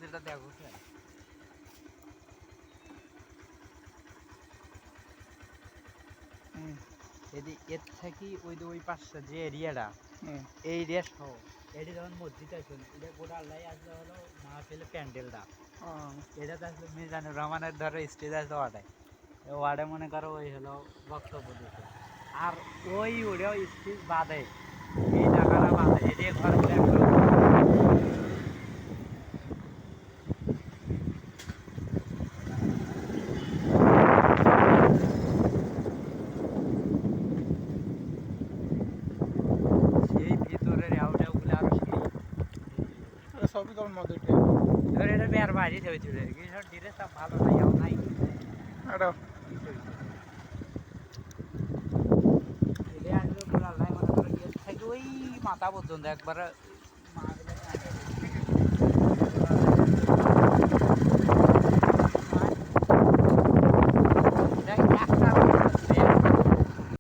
প্যান্ডেলটা দেখো এর থেকে ওই যে ওই পাশটা যে এরিয়াটা এই এরিয়া সহ এটি যখন মসজিদ আসুন এটা গোটা আল্লাহ আসলে হলো মাহফিল প্যান্ডেলটা এটাতে আসলে মিজানুর রহমানের ধরো স্টেজ আছে ওয়ার্ডে ওয়ার্ডে মনে করো ওই হলো বক্তব্য দিতে আর ওই ওটাও স্টেজ বাদে এই টাকাটা বাদে এটি ঘর প্ল্যান করে সেই ভিতরের আউটাগুলো আরো সেই সবই তোর মধ্যে ধর এটা বের বাইরে হয়েছিল কি সব ডিরেস সব ভালো নাই আও নাই এটা এটা আসলে পুরো আল্লাহ মনে করে এর থেকে ওই মাথা পর্যন্ত একবার